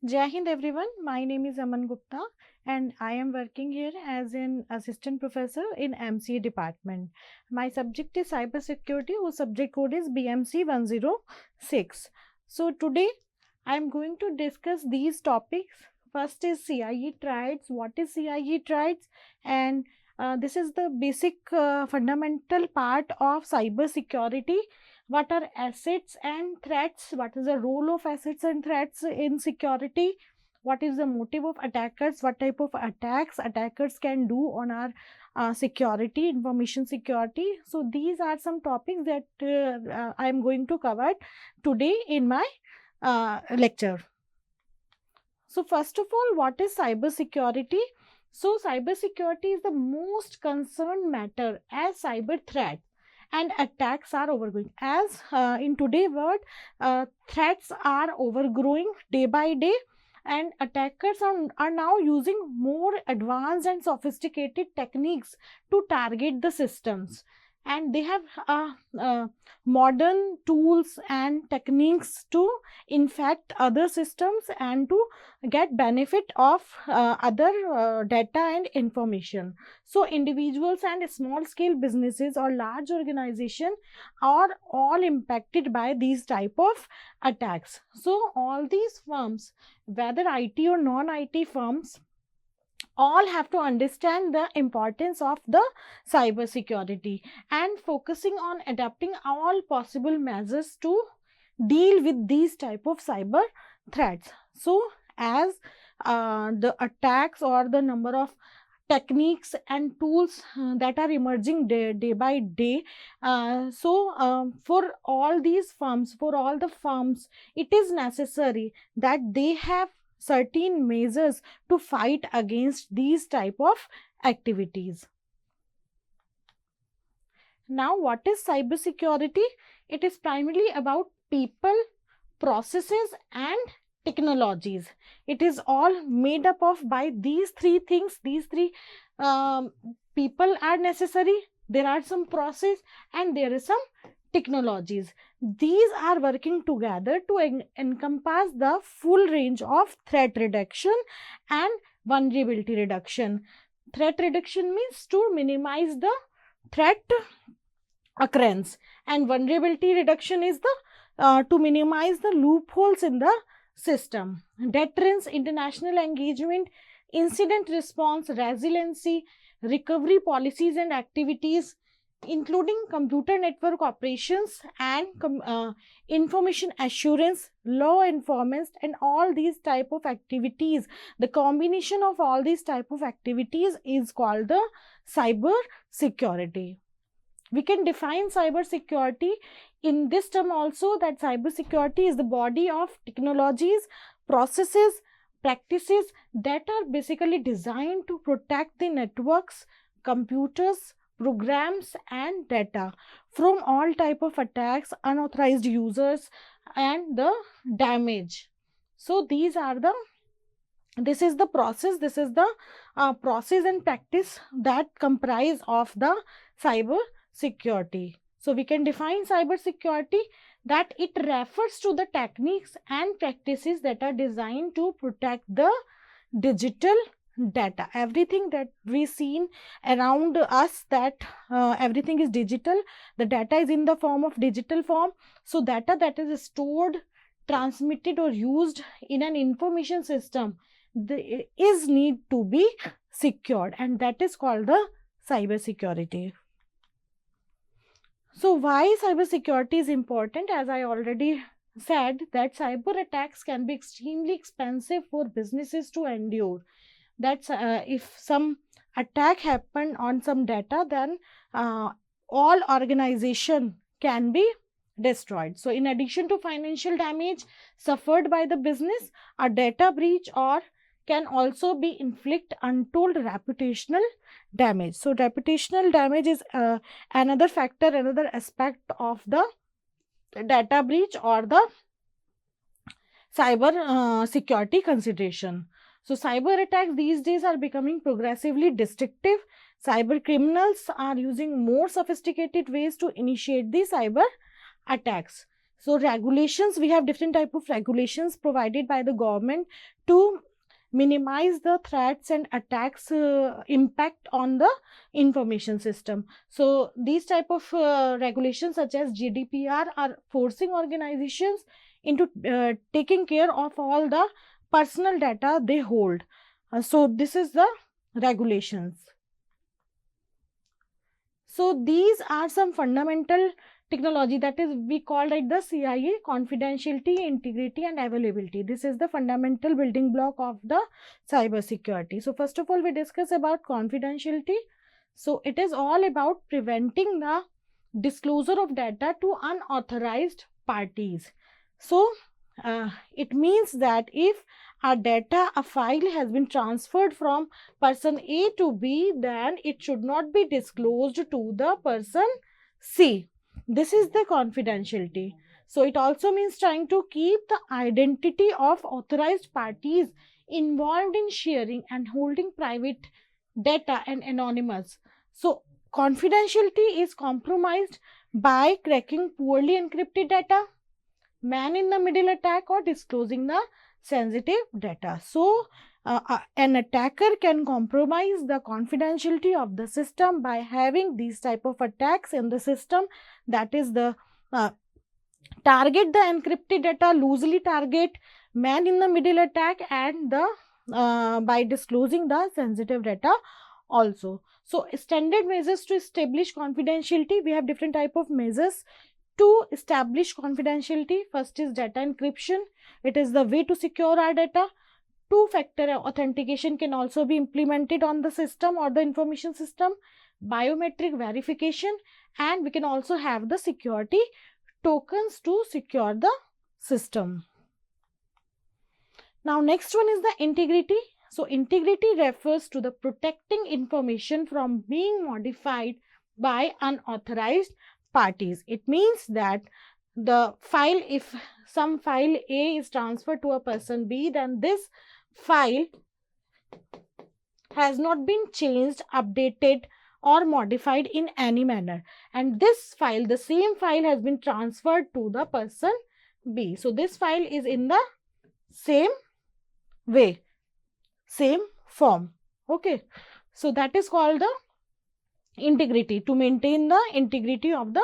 Jai Hind everyone, my name is Aman Gupta and I am working here as an assistant professor in MCA department. My subject is cybersecurity whose subject code is BMC 106. So today I am going to discuss these topics. First is CIA Triads. What is CIA Triads? And this is the basic fundamental part of cybersecurity. What are assets and threats? What is the role of assets and threats in security? What is the motive of attackers? What type of attacks attackers can do on our security, information security? So these are some topics that I am going to cover today in my lecture. So first of all, what is cybersecurity? So cybersecurity is the most concerned matter as cyber threats and attacks are overgrowing. As in today's world, threats are overgrowing day by day, and attackers are now using more advanced and sophisticated techniques to target the systems. And they have modern tools and techniques to infect other systems and to get benefit of other data and information. So individuals and small scale businesses or large organization are all impacted by these type of attacks. So all these firms, whether IT or non-IT firms, all have to understand the importance of the cyber security and focusing on adapting all possible measures to deal with these type of cyber threats. So as the attacks or the number of techniques and tools that are emerging day by day, for all these firms, for all the firms, it is necessary that they have certain measures to fight against these type of activities. Now, what is cybersecurity? It is primarily about people, processes and technologies. It is all made up of by these three things. These three people are necessary. There are some process and there is some technologies. These are working together to encompass the full range of threat reduction and vulnerability reduction. Threat reduction means to minimize the threat occurrence, and vulnerability reduction is the to minimize the loopholes in the system. Deterrence, international engagement, incident response, resiliency, recovery policies and activities, including computer network operations and information assurance, law enforcement, and all these type of activities. The combination of all these type of activities is called the cyber security. We can define cyber security in this term also, that cyber security is the body of technologies, processes, practices that are basically designed to protect the networks, computers, programs and data from all type of attacks, unauthorized users and the damage. So these are the, this is the process and practice that comprise of the cyber security. So we can define cyber security that it refers to the techniques and practices that are designed to protect the digital data. Everything that we seen around us, that everything is digital, the data is in the form of digital form. So data that is stored, transmitted or used in an information system is need to be secured, and that is called the cyber security. So why cyber security is important? As I already said, that cyber attacks can be extremely expensive for businesses to endure. That's if some attack happened on some data, then all organization can be destroyed. So in addition to financial damage suffered by the business, a data breach or can also be inflict untold reputational damage. So reputational damage is another factor, another aspect of the data breach or the cyber security consideration. So cyber attacks these days are becoming progressively destructive. Cyber criminals are using more sophisticated ways to initiate the cyber attacks. So regulations, we have different type of regulations provided by the government to minimize the threats and attacks impact on the information system. So these type of regulations such as GDPR are forcing organizations into taking care of all the personal data they hold. So this is the regulations. So these are some fundamental technology, that is we call it the CIA: confidentiality, integrity and availability. This is the fundamental building block of the cyber security. So first of all, we discuss about confidentiality. So it is all about preventing the disclosure of data to unauthorized parties. So it means that if a data, a file has been transferred from person A to B, then it should not be disclosed to the person C. This is the confidentiality. So it also means trying to keep the identity of authorized parties involved in sharing and holding private data and anonymous. So confidentiality is compromised by cracking poorly encrypted data, man in the middle attack, or disclosing the sensitive data. So an attacker can compromise the confidentiality of the system by having these type of attacks in the system, that is the target the encrypted data, loosely target man in the middle attack, and the by disclosing the sensitive data also. So standard measures to establish confidentiality, we have different type of measures to establish confidentiality. First is data encryption. It is the way to secure our data. Two-factor authentication can also be implemented on the system or the information system. Biometric verification, and we can also have the security tokens to secure the system. Now next one is the integrity. So integrity refers to the protecting information from being modified by unauthorized parties. It means that the file, if some file A is transferred to a person B, then this file has not been changed, updated or modified in any manner, and this file, the same file, has been transferred to the person B. So this file is in the same way, same form. Okay, so that is called the integrity, to maintain the integrity of the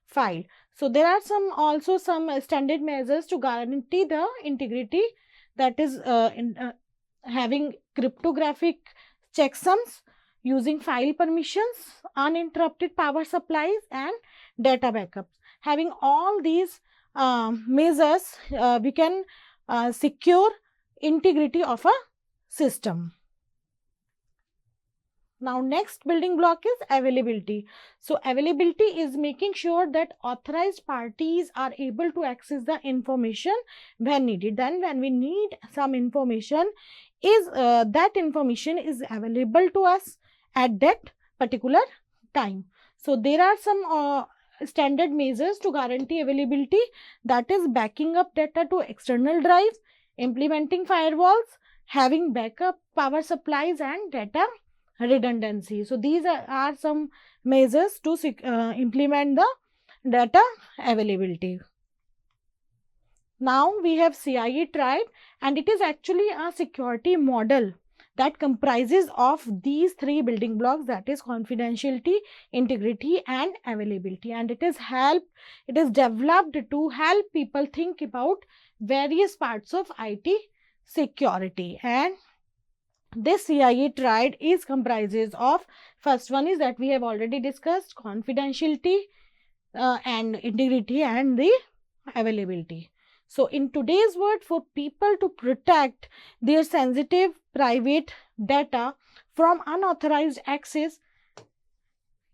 file. So there are also some standard measures to guarantee the integrity, that is having cryptographic checksums, using file permissions, uninterrupted power supplies and data backups. Having all these measures, we can secure integrity of a system. Now next building block is availability. So availability is making sure that authorized parties are able to access the information when needed. Then when we need some information, is that information is available to us at that particular time. So there are some standard measures to guarantee availability, that is backing up data to external drives, implementing firewalls, having backup power supplies and data redundancy. So these are some measures to implement the data availability. Now we have CIA Triad, and it is actually a security model that comprises of these three building blocks, that is confidentiality, integrity and availability, and it is developed to help people think about various parts of IT security. And this CIA Triad is comprises of, first one is that we have already discussed, confidentiality and integrity and the availability. So in today's world, for people to protect their sensitive private data from unauthorized access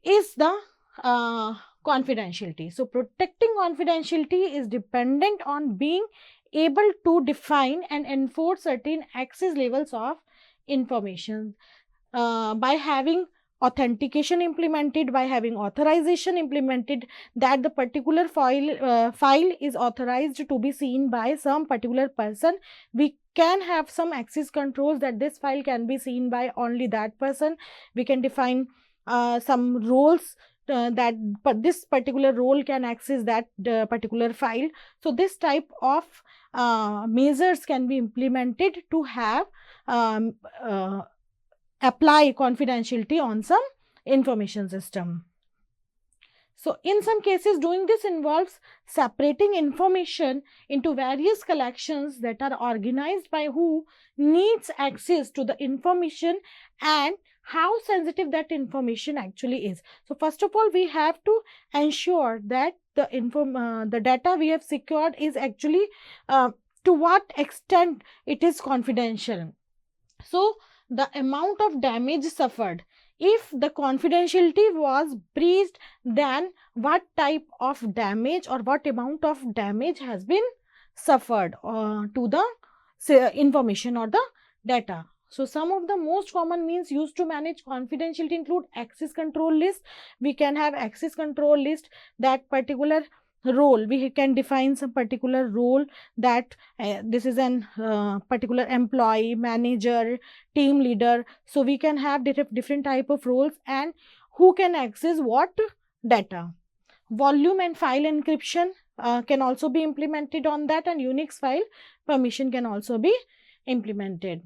is the confidentiality. So protecting confidentiality is dependent on being able to define and enforce certain access levels of information by having authentication implemented, by having authorization implemented, that the particular file is authorized to be seen by some particular person. We can have some access controls that this file can be seen by only that person. We can define some roles but this particular role can access that particular file. So this type of measures can be implemented to have um, uh, apply confidentiality on some information system. So in some cases, doing this involves separating information into various collections that are organized by who needs access to the information and how sensitive that information actually is. So first of all, we have to ensure that the data we have secured is actually to what extent it is confidential. So the amount of damage suffered, if the confidentiality was breached, then what type of damage or what amount of damage has been suffered to the information or the data. So some of the most common means used to manage confidentiality include access control list. We can have access control list, that particular role, we can define some particular role, that this is an particular employee, manager, team leader. So we can have different type of roles and who can access what data. Volume and file encryption can also be implemented on that, and Unix file permission can also be implemented.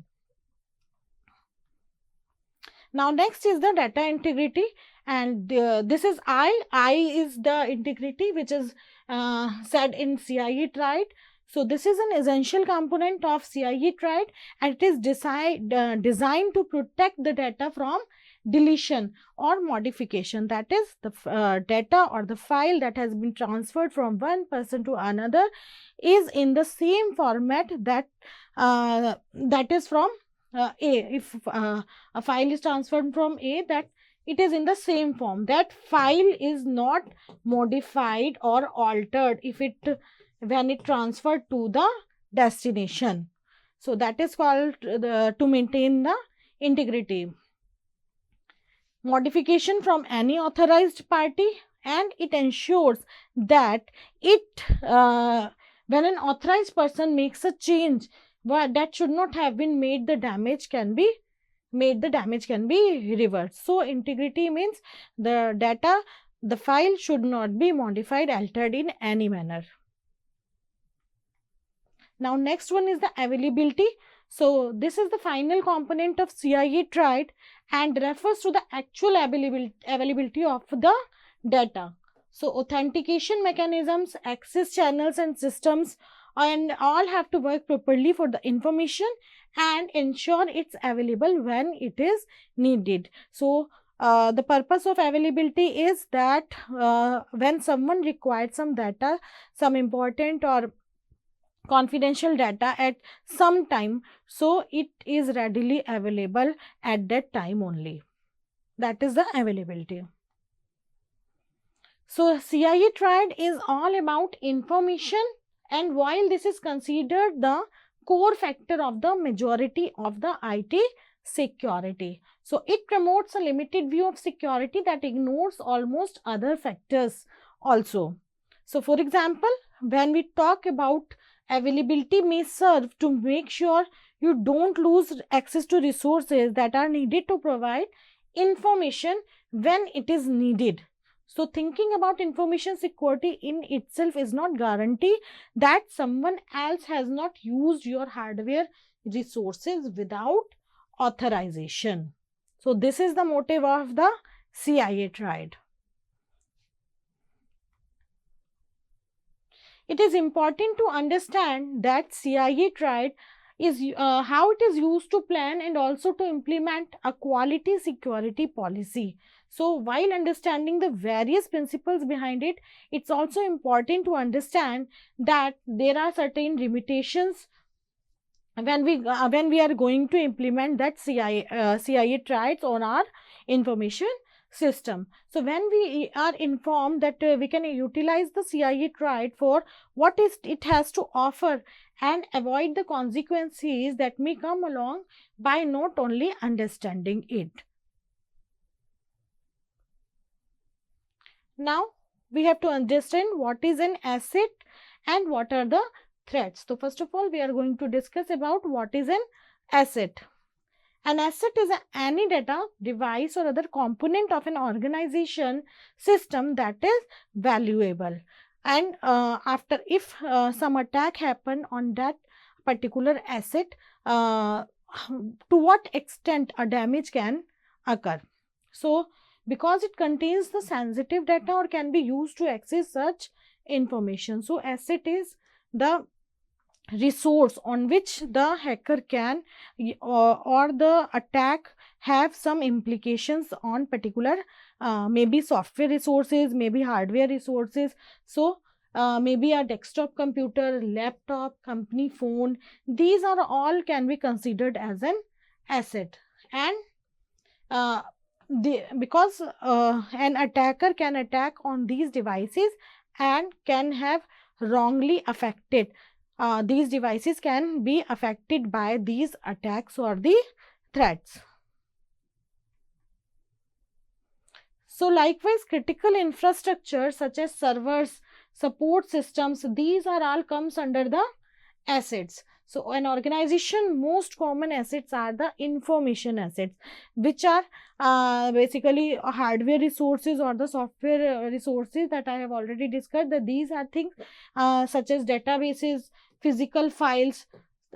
Now next is the data integrity, and this is I is the integrity which is said in CIA Triad. So this is an essential component of CIA Triad, and it is designed to protect the data from deletion or modification. That is, the data or the file that has been transferred from one person to another is in the same format that that is from A. If a file is transferred from A, that it is in the same form. That file is not modified or altered if when it transferred to the destination. So that is called to maintain the integrity. Modification from any authorized party, and it ensures that when an authorized person makes a change that should not have been made, the damage can be reversed. So integrity means the data, the file should not be modified, altered in any manner. Now next one is the availability. So this is the final component of CIA Triad and refers to the actual availability of the data. So authentication mechanisms, access channels and systems, and all have to work properly for the information and ensure it's available when it is needed. So the purpose of availability is that when someone requires some data, some important or confidential data at some time, so it is readily available at that time only. That is the availability. So CIA Triad is all about information, and while this is considered the core factor of the majority of the IT security, so it promotes a limited view of security that ignores almost other factors also. So for example, when we talk about availability, may serve to make sure you don't lose access to resources that are needed to provide information when it is needed. So thinking about information security in itself is not guarantee that someone else has not used your hardware resources without authorization. So this is the motive of the CIA Triad. It is important to understand that CIA Triad is how it is used to plan and also to implement a quality security policy. So while understanding the various principles behind it, it's also important to understand that there are certain limitations when we are going to implement that CIA Triads on our information system. So when we are informed that we can utilize the CIA Triad for what it has to offer and avoid the consequences that may come along by not only understanding it. Now we have to understand what is an asset and what are the threats. So first of all, we are going to discuss about what is an asset. An asset is any data, device or other component of an organization system that is valuable. And after, if some attack happened on that particular asset, to what extent a damage can occur. So, because it contains the sensitive data or can be used to access such information. So, asset is the resource on which the hacker can or the attack have some implications on particular maybe software resources, maybe hardware resources. So maybe a desktop computer, laptop, company phone, these are all can be considered as an asset. And because an attacker can attack on these devices and can have wrongly affected, these devices can be affected by these attacks or the threats. So likewise, critical infrastructure such as servers, support systems, these are all comes under the assets. So an organization, most common assets are the information assets, which are basically hardware resources or the software resources that I have already discussed. That these are things such as databases, physical files,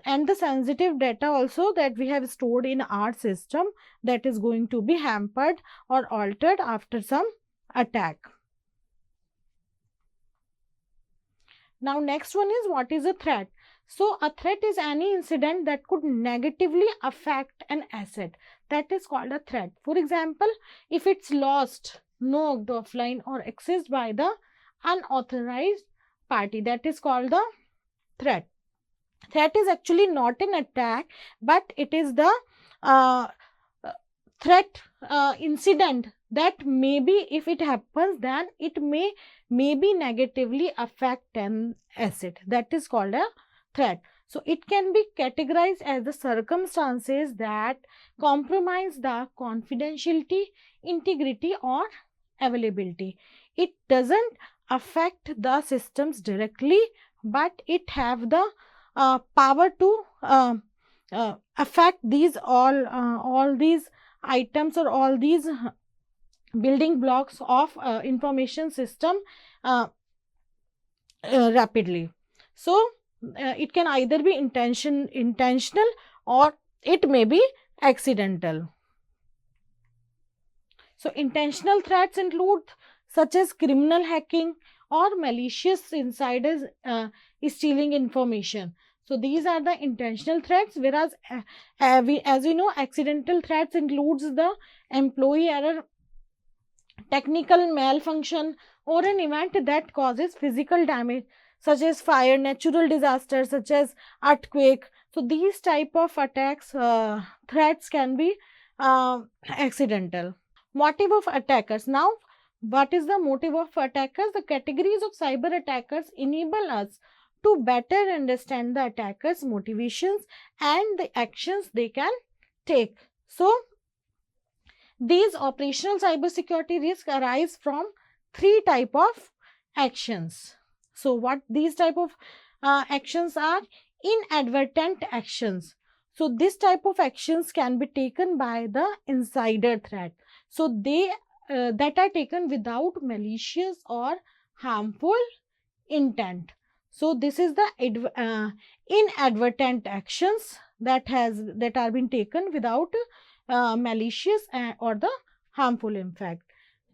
and the sensitive data also that we have stored in our system that is going to be hampered or altered after some attack. Now next one is, what is a threat? So a threat is any incident that could negatively affect an asset, that is called a threat. For example, if it's lost, knocked offline or accessed by the unauthorized party, that is called the threat. Threat is actually not an attack, but it is the threat incident that maybe if it happens, then it may maybe negatively affect an asset, that is called a threat. So it can be categorized as the circumstances that compromise the confidentiality, integrity or availability. It doesn't affect the systems directly, but it have the power to affect these all these items or all these building blocks of information system rapidly. So it can either be intentional or it may be accidental. So intentional threats include such as criminal hacking or malicious insiders stealing information. So these are the intentional threats, whereas as you know, accidental threats includes the employee error, technical malfunction or an event that causes physical damage such as fire, natural disasters such as earthquake. So these type of attacks, threats can be accidental. Motive of attackers. Now, what is the motive of attackers? The categories of cyber attackers enable us to better understand the attackers' motivations and the actions they can take. So, these operational cybersecurity risks arise from three type of actions. So, what these type of actions are? Inadvertent actions. So, this type of actions can be taken by the insider threat. So, they that are taken without malicious or harmful intent. So, this is the inadvertent actions that are being taken without malicious or the harmful impact.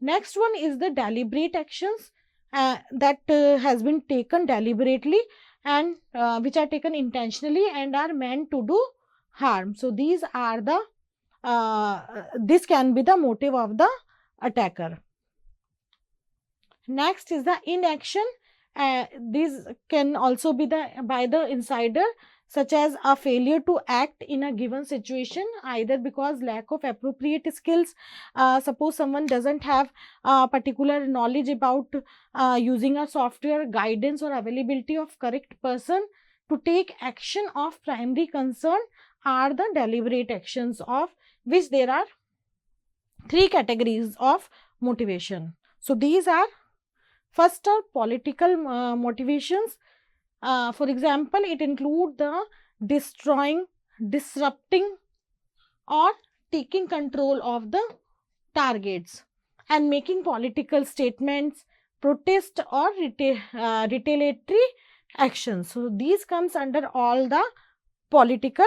Next one is the deliberate actions that has been taken deliberately and which are taken intentionally and are meant to do harm. So these are the this can be the motive of the attacker. Next is the inaction. These can also be by the insider, such as a failure to act in a given situation, either because lack of appropriate skills. Suppose someone doesn't have particular knowledge about using a software, guidance or availability of correct person to take action of primary concern are the deliberate actions, of which there are three categories of motivation. So these are, first are political motivations. For example, it includes the destroying, disrupting or taking control of the targets and making political statements, protest or retaliatory actions. So these comes under all the political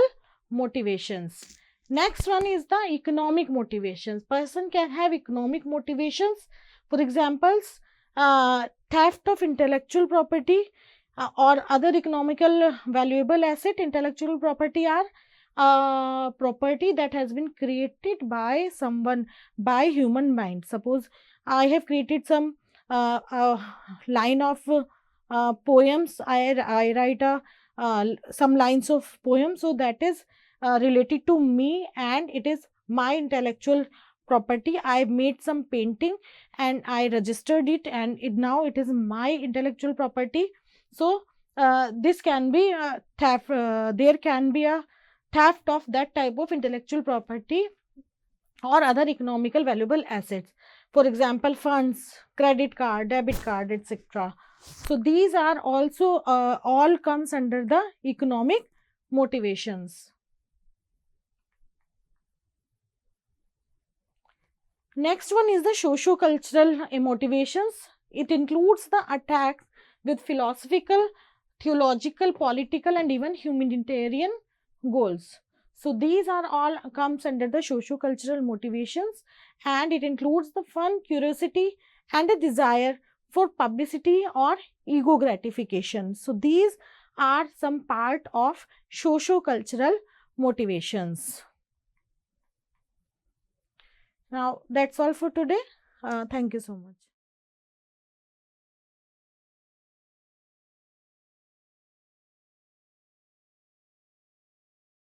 motivations. Next one is the economic motivations. Person can have economic motivations. For examples, theft of intellectual property or other economical valuable asset. Intellectual property are property that has been created by someone, by human mind. Suppose I have created some line of poems. I write some lines of poem, so that is related to me and it is my intellectual property. I made some painting and I registered it, and now it is my intellectual property. So this can be theft. There can be a theft of that type of intellectual property or other economical valuable assets. For example, funds, credit card, debit card, etc. So these are also all comes under the economic motivations. Next one is the socio-cultural motivations. It includes the attacks with philosophical, theological, political, and even humanitarian goals. So these are all comes under the socio-cultural motivations, and it includes the fun, curiosity, and a desire for publicity or ego gratification. So these are some part of socio-cultural motivations. Now that's all for today. Thank you so much.